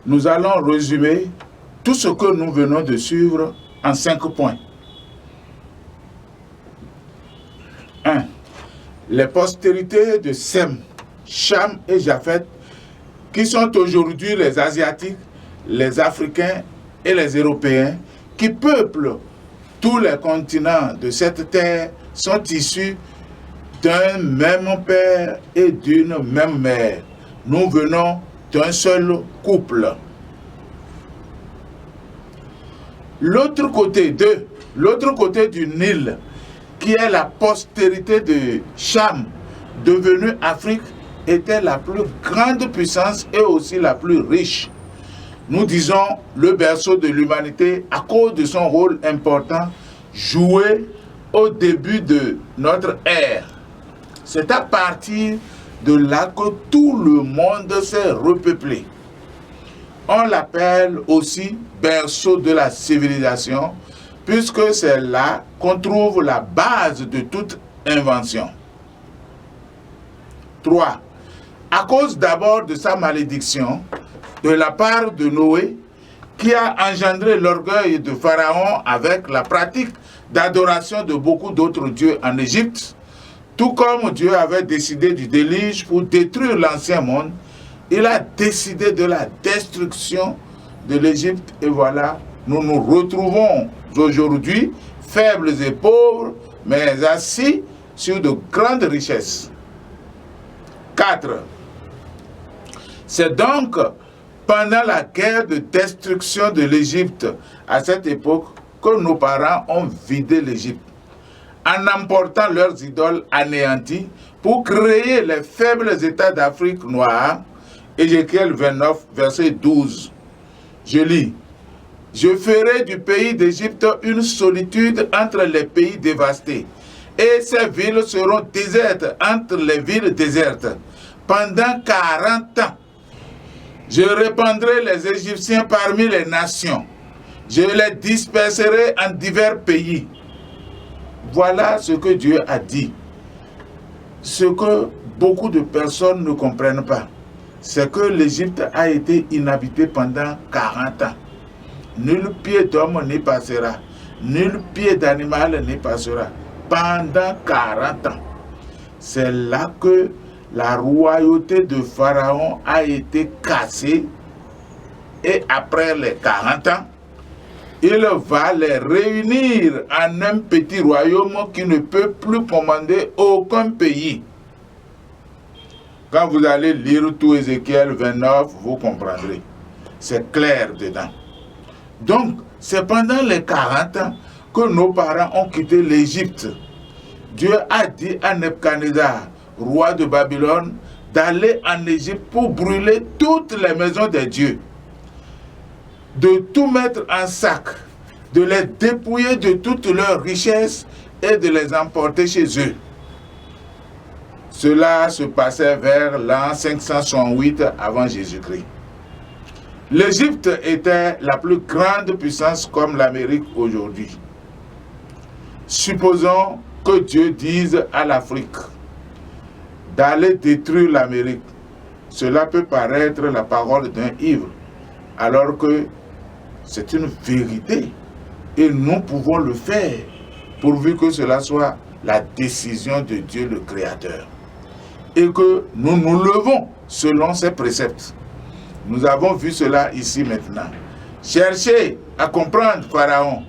nous allons résumer tout ce que nous venons de suivre en 5 points. 1. Les postérités de Sem, Cham et Japheth, qui sont aujourd'hui les Asiatiques, les Africains et les Européens, qui peuplent tous les continents de cette terre, sont issus d'un même père et d'une même mère. Nous venons d'un seul couple. L'autre côté du Nil, qui est la postérité de Cham, devenue Afrique, était la plus grande puissance et aussi la plus riche. Nous disons le berceau de l'humanité à cause de son rôle important joué au début de notre ère. C'est à partir de là que tout le monde s'est repeuplé. On l'appelle aussi berceau de la civilisation, puisque c'est là qu'on trouve la base de toute invention. 3. À cause d'abord de sa malédiction, de la part de Noé, qui a engendré l'orgueil de Pharaon avec la pratique d'adoration de beaucoup d'autres dieux en Égypte, tout comme Dieu avait décidé du déluge pour détruire l'ancien monde, il a décidé de la destruction de l'Égypte et voilà, nous nous retrouvons aujourd'hui faibles et pauvres, mais assis sur de grandes richesses. 4. C'est donc pendant la guerre de destruction de l'Égypte, à cette époque, que nos parents ont vidé l'Égypte, en emportant leurs idoles anéanties pour créer les faibles États d'Afrique noire. Ézéchiel 29, verset 12. Je lis. Je ferai du pays d'Égypte une solitude entre les pays dévastés, et ces villes seront désertes entre les villes désertes pendant 40 ans. Je répandrai les Égyptiens parmi les nations. Je les disperserai en divers pays. Voilà ce que Dieu a dit. Ce que beaucoup de personnes ne comprennent pas, c'est que l'Égypte a été inhabitée pendant 40 ans. Nul pied d'homme n'y passera, nul pied d'animal n'y passera. Pendant 40 ans. C'est là que la royauté de Pharaon a été cassée et après les 40 ans, il va les réunir en un petit royaume qui ne peut plus commander aucun pays. Quand vous allez lire tout Ézéchiel 29, vous comprendrez. C'est clair dedans. Donc, c'est pendant les 40 ans que nos parents ont quitté l'Égypte. Dieu a dit à Nebuchadnezzar, roi de Babylone, d'aller en Égypte pour brûler toutes les maisons des dieux, de tout mettre en sac, de les dépouiller de toutes leurs richesses et de les emporter chez eux. Cela se passait vers l'an 568 avant Jésus-Christ. L'Égypte était la plus grande puissance comme l'Amérique aujourd'hui. Supposons que Dieu dise à l'Afrique d'aller détruire l'Amérique. Cela peut paraître la parole d'un ivre, alors que c'est une vérité. Et nous pouvons le faire, pourvu que cela soit la décision de Dieu le Créateur. Et que nous nous levons selon ses préceptes. Nous avons vu cela ici maintenant. Cherchez à comprendre Pharaon,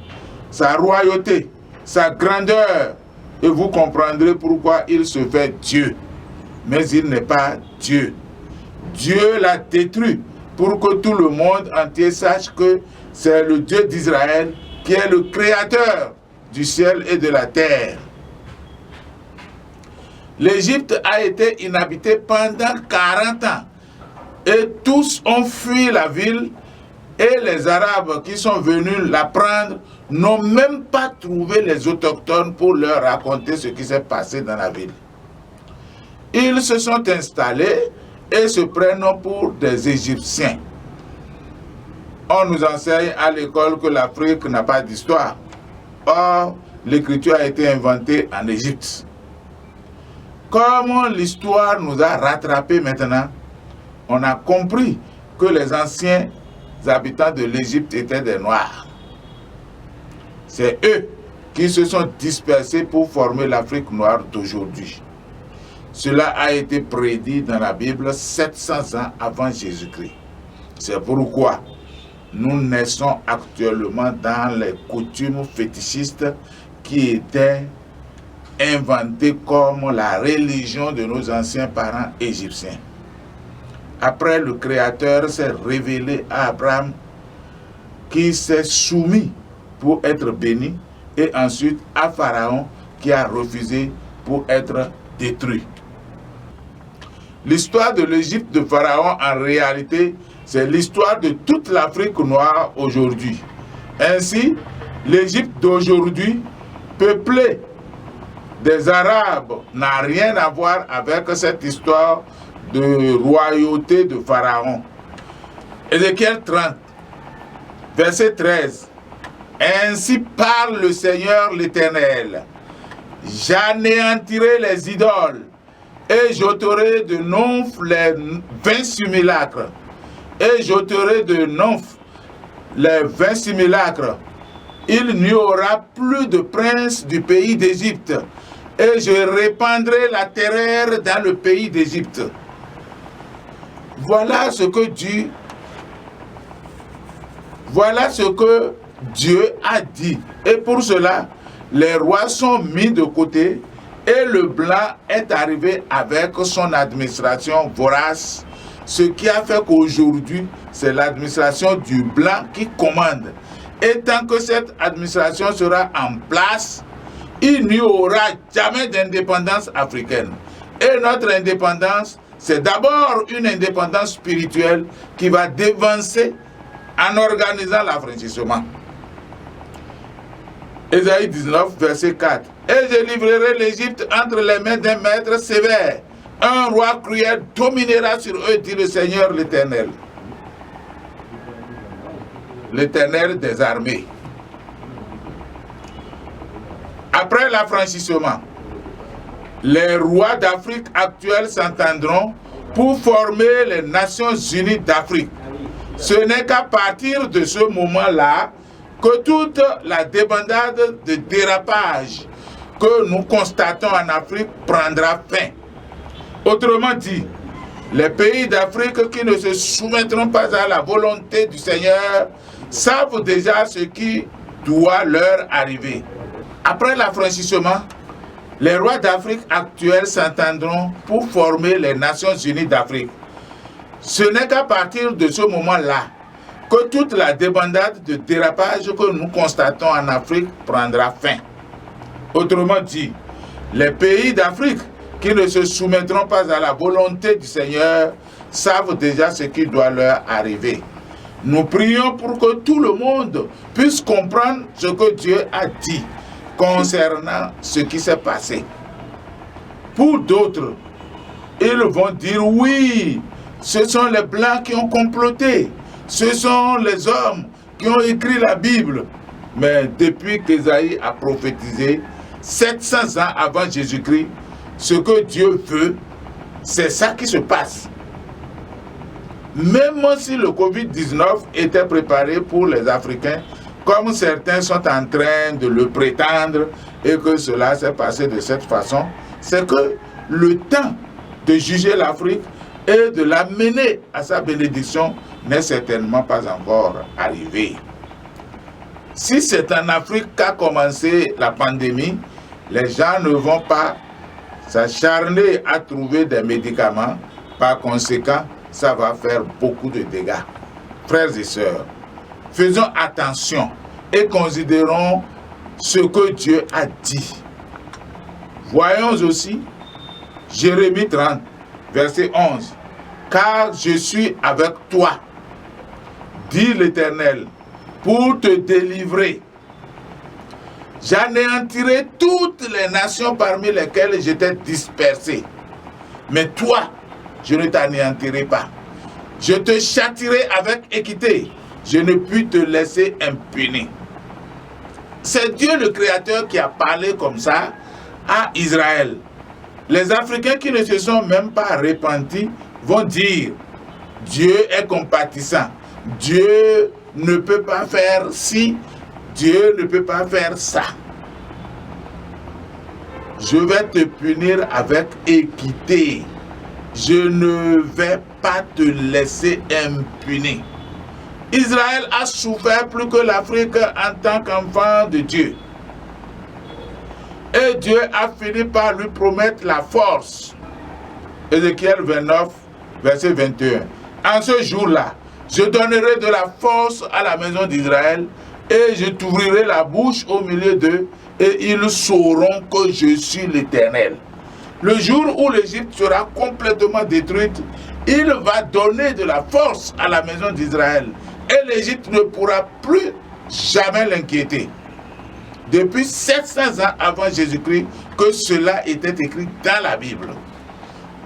sa royauté, sa grandeur, et vous comprendrez pourquoi il se fait Dieu. Mais il n'est pas Dieu. Dieu l'a détruit pour que tout le monde entier sache que c'est le Dieu d'Israël qui est le créateur du ciel et de la terre. L'Égypte a été inhabitée pendant 40 ans et tous ont fui la ville et les Arabes qui sont venus la prendre n'ont même pas trouvé les autochtones pour leur raconter ce qui s'est passé dans la ville. Ils se sont installés et se prennent pour des Égyptiens. On nous enseigne à l'école que l'Afrique n'a pas d'histoire. Or, l'écriture a été inventée en Égypte. Comme l'histoire nous a rattrapés maintenant, on a compris que les anciens habitants de l'Égypte étaient des Noirs. C'est eux qui se sont dispersés pour former l'Afrique noire d'aujourd'hui. Cela a été prédit dans la Bible 700 ans avant Jésus-Christ. C'est pourquoi nous naissons actuellement dans les coutumes fétichistes qui étaient inventées comme la religion de nos anciens parents égyptiens. Après, le Créateur s'est révélé à Abraham qui s'est soumis pour être béni, et ensuite à Pharaon qui a refusé pour être détruit. L'histoire de l'Égypte de Pharaon, en réalité, c'est l'histoire de toute l'Afrique noire aujourd'hui. Ainsi, l'Égypte d'aujourd'hui, peuplée des Arabes, n'a rien à voir avec cette histoire de royauté de Pharaon. Ézéchiel 30, verset 13. Ainsi parle le Seigneur l'Éternel. J'anéantirai les idoles et j'ôterai de Noph les 20 simulacres. Et j'ôterai de Noph les 20 simulacres. Il n'y aura plus de prince du pays d'Égypte. Et je répandrai la terreur dans le pays d'Égypte. Voilà ce que Dieu a dit. Et pour cela, les rois sont mis de côté et le blanc est arrivé avec son administration vorace. Ce qui a fait qu'aujourd'hui, c'est l'administration du blanc qui commande. Et tant que cette administration sera en place, il n'y aura jamais d'indépendance africaine. Et notre indépendance, c'est d'abord une indépendance spirituelle qui va dévancer en organisant l'affranchissement. Ésaïe 19, verset 4. Et je livrerai l'Égypte entre les mains d'un maître sévère. Un roi cruel dominera sur eux, dit le Seigneur l'Éternel. L'Éternel des armées. Après l'affranchissement, les rois d'Afrique actuels s'entendront pour former les Nations Unies d'Afrique. Ce n'est qu'à partir de ce moment-là que toute la débandade de dérapage que nous constatons en Afrique prendra fin. Autrement dit, les pays d'Afrique qui ne se soumettront pas à la volonté du Seigneur savent déjà ce qui doit leur arriver. Après l'affranchissement, les rois d'Afrique actuels s'entendront pour former les Nations Unies d'Afrique. Ce n'est qu'à partir de ce moment-là que toute la débandade de dérapage que nous constatons en Afrique prendra fin. Autrement dit, les pays d'Afrique qui ne se soumettront pas à la volonté du Seigneur savent déjà ce qui doit leur arriver. Nous prions pour que tout le monde puisse comprendre ce que Dieu a dit concernant ce qui s'est passé. Pour d'autres, ils vont dire oui, ce sont les Blancs qui ont comploté, ce sont les hommes qui ont écrit la Bible. Mais depuis qu'Ésaïe a prophétisé, 700 ans avant Jésus-Christ, ce que Dieu veut, c'est ça qui se passe. Même si le Covid-19 était préparé pour les Africains, comme certains sont en train de le prétendre et que cela s'est passé de cette façon, c'est que le temps de juger l'Afrique et de l'amener à sa bénédiction n'est certainement pas encore arrivé. Si c'est en Afrique qu'a commencé la pandémie, les gens ne vont pas s'acharner à trouver des médicaments. Par conséquent, ça va faire beaucoup de dégâts. Frères et sœurs, faisons attention et considérons ce que Dieu a dit. Voyons aussi Jérémie 30, verset 11. Car je suis avec toi, dit l'Éternel, pour te délivrer. J'anéantirai toutes les nations parmi lesquelles j'étais dispersé. Mais toi, je ne t'anéantirai pas. Je te châtierai avec équité. Je ne puis te laisser impuni. C'est Dieu le Créateur qui a parlé comme ça à Israël. Les Africains qui ne se sont même pas repentis vont dire Dieu est compatissant. Dieu ne peut pas faire ci, Dieu ne peut pas faire ça. Je vais te punir avec équité. Je ne vais pas te laisser impuni. Israël a souffert plus que l'Afrique en tant qu'enfant de Dieu. Et Dieu a fini par lui promettre la force. Ézéchiel 29, verset 21. En ce jour-là, je donnerai de la force à la maison d'Israël et je t'ouvrirai la bouche au milieu d'eux et ils sauront que je suis l'Éternel. Le jour où l'Égypte sera complètement détruite, il va donner de la force à la maison d'Israël et l'Égypte ne pourra plus jamais l'inquiéter. Depuis 700 ans avant Jésus-Christ que cela était écrit dans la Bible.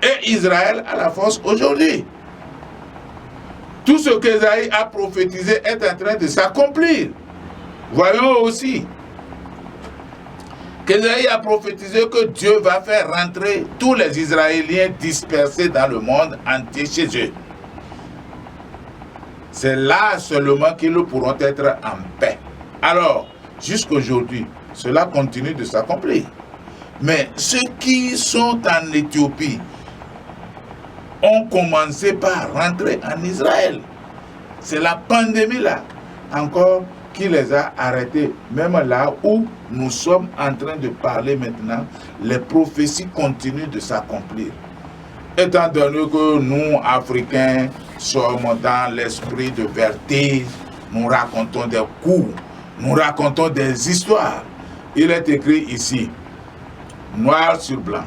Et Israël a la force aujourd'hui. Tout ce qu'Ésaïe a prophétisé est en train de s'accomplir. Voyons aussi qu'Ésaïe a prophétisé que Dieu va faire rentrer tous les Israéliens dispersés dans le monde entier chez eux. C'est là seulement qu'ils pourront être en paix. Alors, jusqu'aujourd'hui, cela continue de s'accomplir. Mais ceux qui sont en Éthiopie ont commencé par rentrer en Israël. C'est la pandémie là, encore, qui les a arrêtés. Même là où nous sommes en train de parler maintenant, les prophéties continuent de s'accomplir. Étant donné que nous, Africains, sommes dans l'esprit de vertige, nous racontons des coups, nous racontons des histoires. Il est écrit ici, noir sur blanc.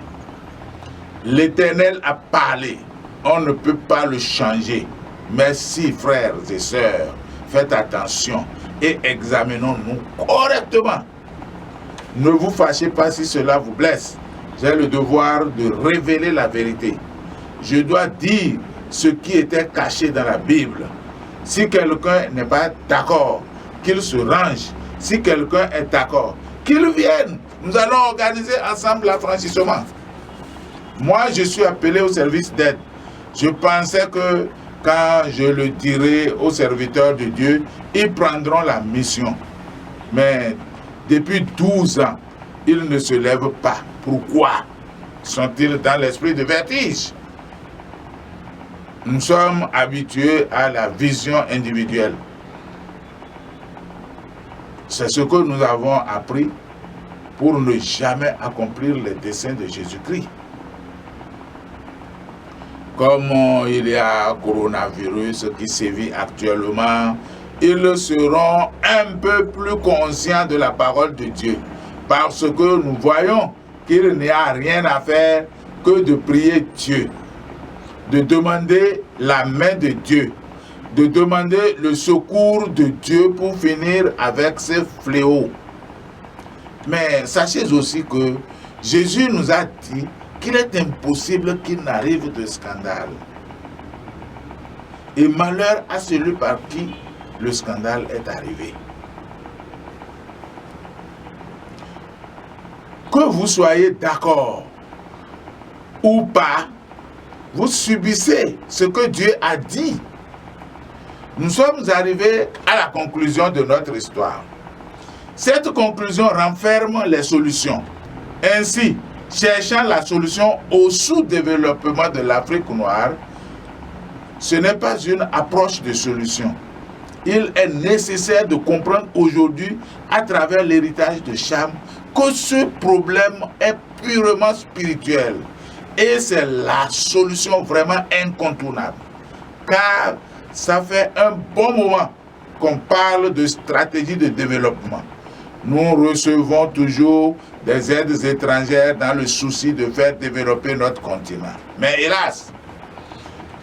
L'Éternel a parlé, on ne peut pas le changer. Merci frères et sœurs, faites attention et examinons-nous correctement. Ne vous fâchez pas si cela vous blesse. J'ai le devoir de révéler la vérité. Je dois dire ce qui était caché dans la Bible. Si quelqu'un n'est pas d'accord, qu'il se range. Si quelqu'un est d'accord, qu'il vienne. Nous allons organiser ensemble l'affranchissement. Moi, je suis appelé au service d'aide. Je pensais que quand je le dirai aux serviteurs de Dieu, ils prendront la mission. Mais depuis 12 ans, ils ne se lèvent pas. Pourquoi sont-ils dans l'esprit de vertige? Nous sommes habitués à la vision individuelle. C'est ce que nous avons appris pour ne jamais accomplir les desseins de Jésus-Christ. Comme il y a coronavirus qui sévit actuellement, ils seront un peu plus conscients de la parole de Dieu. Parce que nous voyons qu'il n'y a rien à faire que de prier Dieu, de demander la main de Dieu, de demander le secours de Dieu pour finir avec ces fléaux. Mais sachez aussi que Jésus nous a dit qu'il est impossible qu'il n'arrive de scandale. Et malheur à celui par qui le scandale est arrivé. Que vous soyez d'accord ou pas, vous subissez ce que Dieu a dit. Nous sommes arrivés à la conclusion de notre histoire. Cette conclusion renferme les solutions. Ainsi, cherchant la solution au sous-développement de l'Afrique noire, ce n'est pas une approche de solution. Il est nécessaire de comprendre aujourd'hui, à travers l'héritage de Cham, que ce problème est purement spirituel. Et c'est la solution vraiment incontournable. Car ça fait un bon moment qu'on parle de stratégie de développement. Nous recevons toujours des aides étrangères dans le souci de faire développer notre continent. Mais hélas,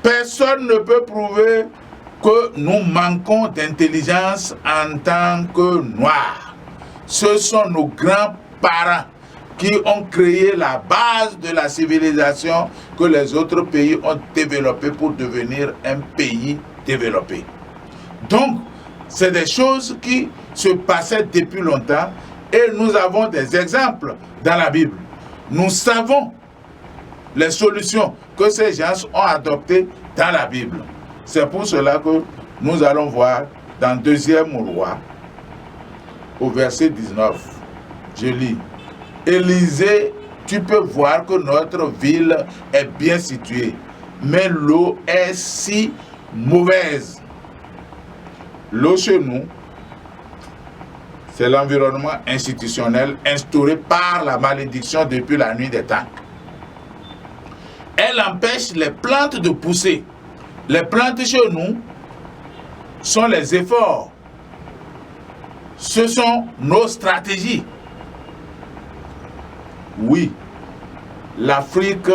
personne ne peut prouver que nous manquons d'intelligence en tant que Noirs. Ce sont nos grands-parents qui ont créé la base de la civilisation que les autres pays ont développée pour devenir un pays développé. Donc, c'est des choses qui se passaient depuis longtemps et nous avons des exemples dans la Bible. Nous savons les solutions que ces gens ont adoptées dans la Bible. C'est pour cela que Nous allons voir dans 2e Roi, au verset 19. Je lis. Élysée, tu peux voir que notre ville est bien située, mais l'eau est si mauvaise. L'eau chez nous, c'est l'environnement institutionnel instauré par la malédiction depuis la nuit des temps. Elle empêche les plantes de pousser. Les plantes chez nous sont les efforts. Ce sont nos stratégies. Oui, l'Afrique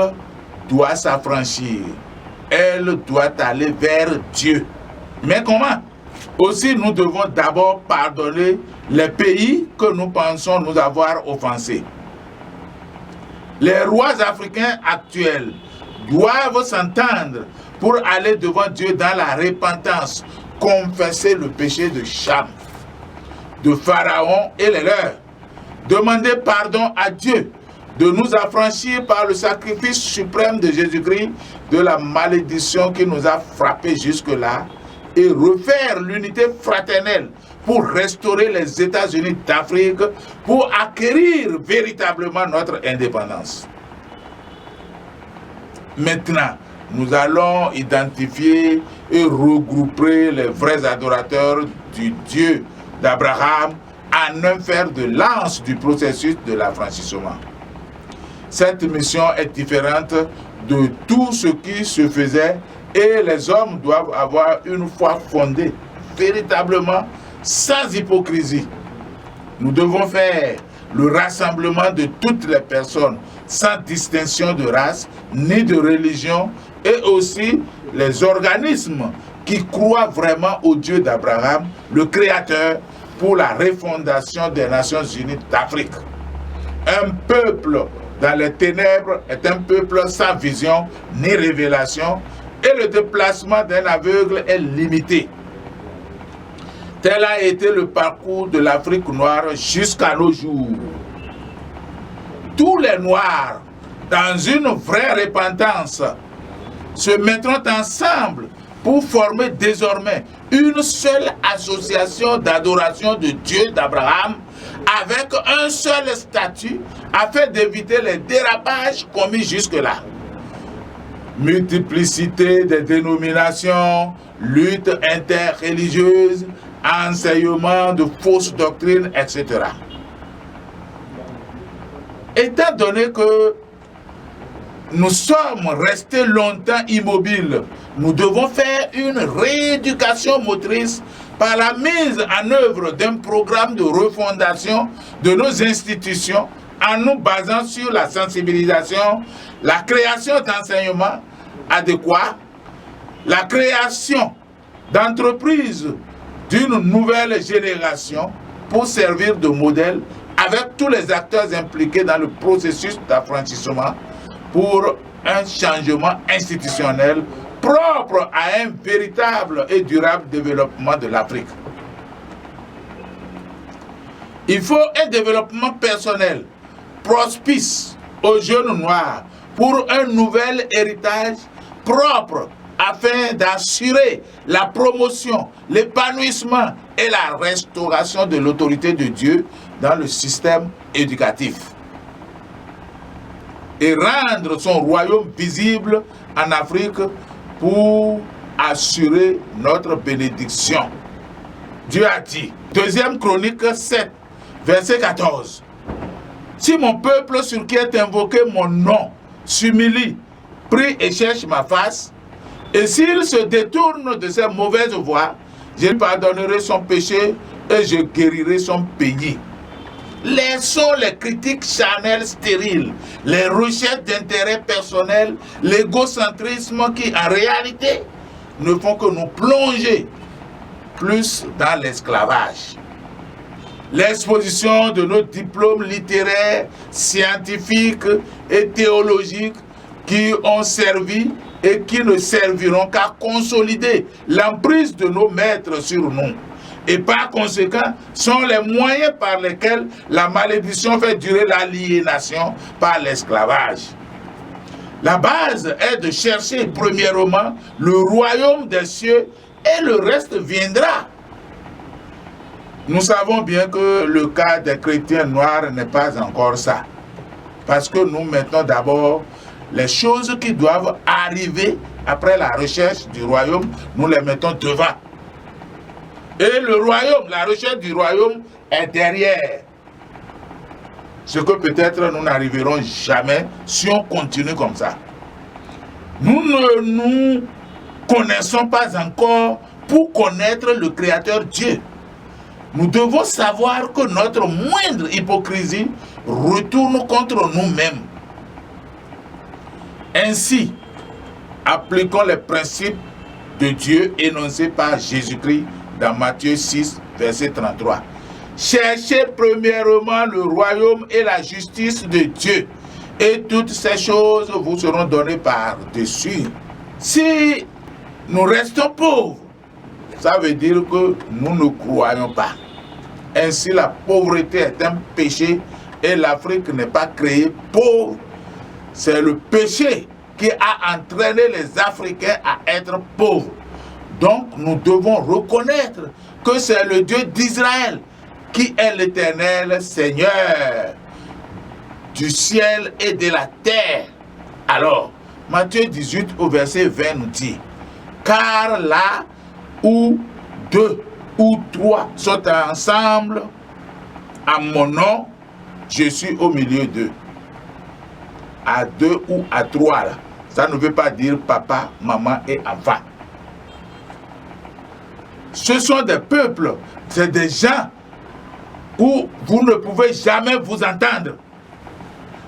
doit s'affranchir. Elle doit aller vers Dieu. Mais comment? Aussi, nous devons d'abord pardonner les pays que nous pensons nous avoir offensés. Les rois africains actuels doivent s'entendre pour aller devant Dieu dans la repentance, confesser le péché de Cham, de Pharaon et les leurs, demander pardon à Dieu, de nous affranchir par le sacrifice suprême de Jésus-Christ de la malédiction qui nous a frappés jusque-là et refaire l'unité fraternelle pour restaurer les États-Unis d'Afrique, pour acquérir véritablement notre indépendance. Maintenant, nous allons identifier et regrouper les vrais adorateurs du Dieu d'Abraham en un fer de lance du processus de l'affranchissement. Cette mission est différente de tout ce qui se faisait et les hommes doivent avoir une foi fondée, véritablement sans hypocrisie. Nous devons faire le rassemblement de toutes les personnes sans distinction de race ni de religion et aussi les organismes qui croient vraiment au Dieu d'Abraham, le Créateur, pour la refondation des Nations Unies d'Afrique. Un peuple dans les ténèbres est un peuple sans vision ni révélation et le déplacement d'un aveugle est limité. Tel a été le parcours de l'Afrique noire jusqu'à nos jours. Tous les Noirs, dans une vraie repentance, se mettront ensemble pour former désormais une seule association d'adoration de Dieu d'Abraham avec un seul statut afin d'éviter les dérapages commis jusque-là. Multiplicité des dénominations, lutte interreligieuse, enseignement de fausses doctrines, etc. Étant donné que nous sommes restés longtemps immobiles, nous devons faire une rééducation motrice par la mise en œuvre d'un programme de refondation de nos institutions en nous basant sur la sensibilisation, la création d'enseignements adéquats, la création d'entreprises d'une nouvelle génération pour servir de modèle avec tous les acteurs impliqués dans le processus d'affranchissement pour un changement institutionnel propre à un véritable et durable développement de l'Afrique. Il faut un développement personnel propice aux jeunes noirs pour un nouvel héritage propre afin d'assurer la promotion, l'épanouissement et la restauration de l'autorité de Dieu dans le système éducatif et rendre son royaume visible en Afrique pour assurer notre bénédiction. Dieu a dit, 2e Chronique 7, verset 14, « Si mon peuple sur qui est invoqué mon nom s'humilie, prie et cherche ma face, et s'il se détourne de ses mauvaises voies, je lui pardonnerai son péché et je guérirai son pays. » Laissons les critiques charnelles stériles, les recherches d'intérêt personnel, l'égocentrisme qui, en réalité, ne font que nous plonger plus dans l'esclavage. L'exposition de nos diplômes littéraires, scientifiques et théologiques qui ont servi et qui ne serviront qu'à consolider l'emprise de nos maîtres sur nous. Et par conséquent, sont les moyens par lesquels la malédiction fait durer l'aliénation par l'esclavage. La base est de chercher premièrement le royaume des cieux et le reste viendra. Nous savons bien que le cas des chrétiens noirs n'est pas encore ça. Parce que nous mettons d'abord les choses qui doivent arriver après la recherche du royaume, nous les mettons devant. Et le royaume, la recherche du royaume est derrière. Ce que peut-être nous n'arriverons jamais si on continue comme ça. Nous ne nous connaissons pas encore pour connaître le Créateur Dieu. Nous devons savoir que notre moindre hypocrisie retourne contre nous-mêmes. Ainsi, appliquons les principes de Dieu énoncés par Jésus-Christ dans Matthieu 6, verset 33. Cherchez premièrement le royaume et la justice de Dieu, et toutes ces choses vous seront données par-dessus. Si nous restons pauvres, ça veut dire que nous ne croyons pas. Ainsi, la pauvreté est un péché et l'Afrique n'est pas créée pauvre. C'est le péché qui a entraîné les Africains à être pauvres. Donc, nous devons reconnaître que c'est le Dieu d'Israël qui est l'Éternel Seigneur du ciel et de la terre. Alors, Matthieu 18 au verset 20 nous dit, car là où 2 ou 3 sont ensemble à mon nom, je suis au milieu d'eux. À 2 ou à 3 là, ça ne veut pas dire papa, maman et enfant. Ce sont des peuples, c'est des gens où vous ne pouvez jamais vous entendre.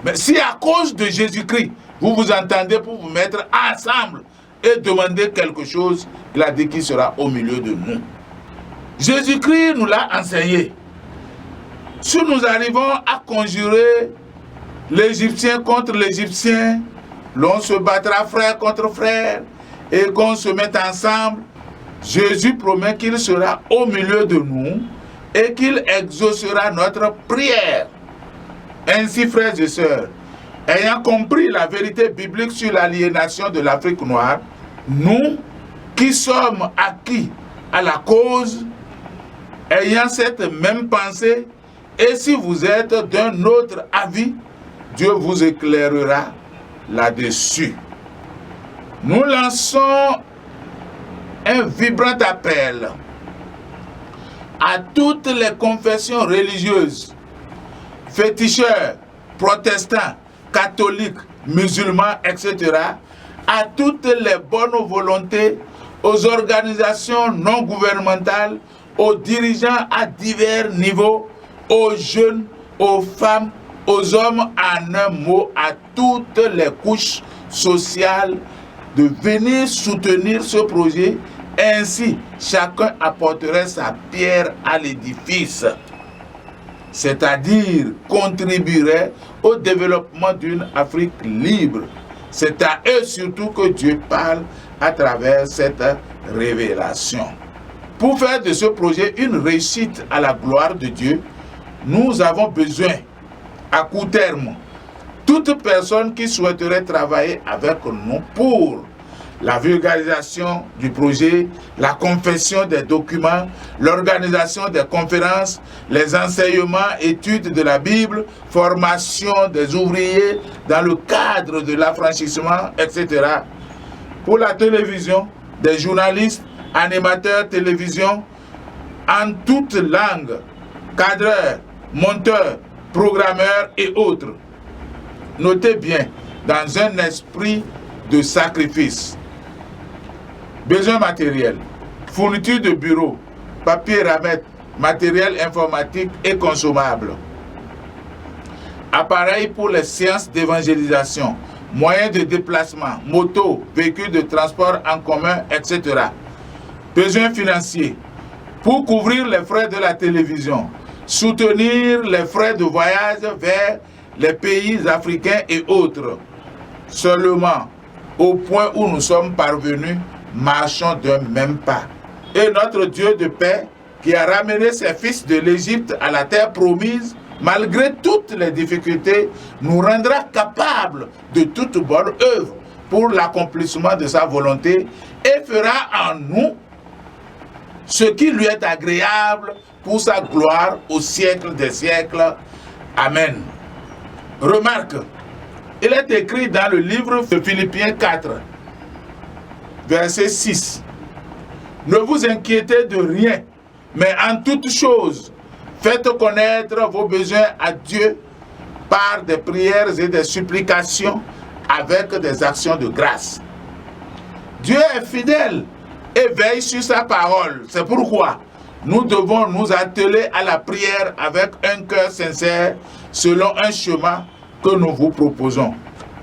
Mais si à cause de Jésus-Christ, vous vous entendez pour vous mettre ensemble et demander quelque chose, il a dit qu'il sera au milieu de nous. Jésus-Christ nous l'a enseigné. Si nous arrivons à conjurer l'Égyptien contre l'Égyptien, l'on se battra frère contre frère et qu'on se mette ensemble, Jésus promet qu'il sera au milieu de nous et qu'il exaucera notre prière. Ainsi, frères et sœurs, ayant compris la vérité biblique sur l'aliénation de l'Afrique noire, nous qui sommes acquis à la cause, ayant cette même pensée, et si vous êtes d'un autre avis, Dieu vous éclairera là-dessus. Nous lançons un vibrant appel à toutes les confessions religieuses, féticheurs, protestants, catholiques, musulmans, etc., à toutes les bonnes volontés, aux organisations non gouvernementales, aux dirigeants à divers niveaux, aux jeunes, aux femmes, aux hommes, en un mot, à toutes les couches sociales, de venir soutenir ce projet. Ainsi, chacun apporterait sa pierre à l'édifice, c'est-à-dire contribuerait au développement d'une Afrique libre. C'est à eux surtout que Dieu parle à travers cette révélation. Pour faire de ce projet une réussite à la gloire de Dieu, nous avons besoin, à court terme, toute personne qui souhaiterait travailler avec nous pour la vulgarisation du projet, la confession des documents, l'organisation des conférences, les enseignements, études de la Bible, formation des ouvriers dans le cadre de l'affranchissement, etc. Pour la télévision, des journalistes, animateurs télévision, en toutes langues, cadreurs, monteurs, programmeurs et autres. Notez bien, dans un esprit de sacrifice. Besoins matériels, fourniture de bureaux, papier ramette, matériel informatique et consommable. Appareils pour les séances d'évangélisation, moyens de déplacement, motos, véhicules de transport en commun, etc. Besoins financiers, pour couvrir les frais de la télévision, soutenir les frais de voyage vers les pays africains et autres. Seulement, au point où nous sommes parvenus, marchons d'un même pas. Et notre Dieu de paix, qui a ramené ses fils de l'Égypte à la terre promise, malgré toutes les difficultés, nous rendra capables de toute bonne œuvre pour l'accomplissement de sa volonté et fera en nous ce qui lui est agréable pour sa gloire au siècle des siècles. Amen. Remarque, il est écrit dans le livre de Philippiens 4, verset 6. Ne vous inquiétez de rien, mais en toutes choses, faites connaître vos besoins à Dieu par des prières et des supplications avec des actions de grâce. Dieu est fidèle et veille sur sa parole. C'est pourquoi nous devons nous atteler à la prière avec un cœur sincère selon un schéma que nous vous proposons.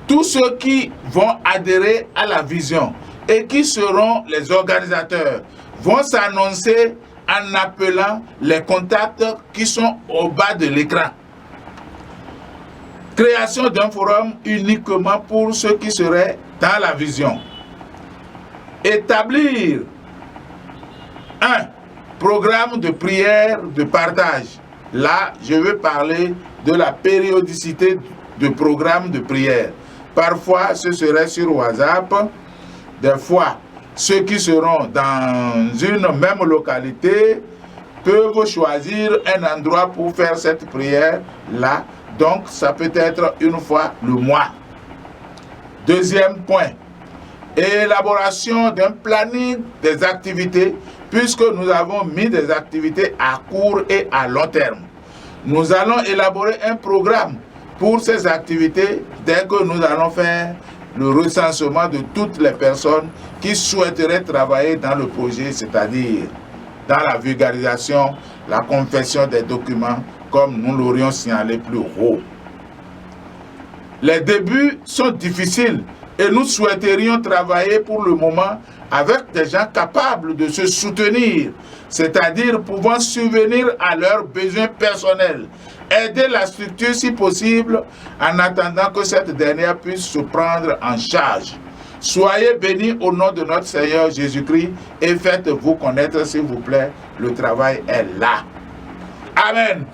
Tous ceux qui vont adhérer à la vision et qui seront les organisateurs vont s'annoncer en appelant les contacts qui sont au bas de l'écran. Création d'un forum uniquement pour ceux qui seraient dans la vision. Établir un programme de prière, de partage. Là, je veux parler de la périodicité de programme de prière. Parfois, ce serait sur WhatsApp. Des fois, ceux qui seront dans une même localité peuvent choisir un endroit pour faire cette prière-là. Donc, ça peut être une fois le mois. Deuxième point, élaboration d'un planning des activités, puisque nous avons mis des activités à court et à long terme. Nous allons élaborer un programme pour ces activités dès que nous allons faire le recensement de toutes les personnes qui souhaiteraient travailler dans le projet, c'est-à-dire dans la vulgarisation, la confection des documents, comme nous l'aurions signalé plus haut. Les débuts sont difficiles et nous souhaiterions travailler pour le moment avec des gens capables de se soutenir, c'est-à-dire pouvant subvenir à leurs besoins personnels, aider la structure si possible en attendant que cette dernière puisse se prendre en charge. Soyez bénis au nom de notre Seigneur Jésus-Christ et faites-vous connaître, s'il vous plaît, le travail est là. Amen.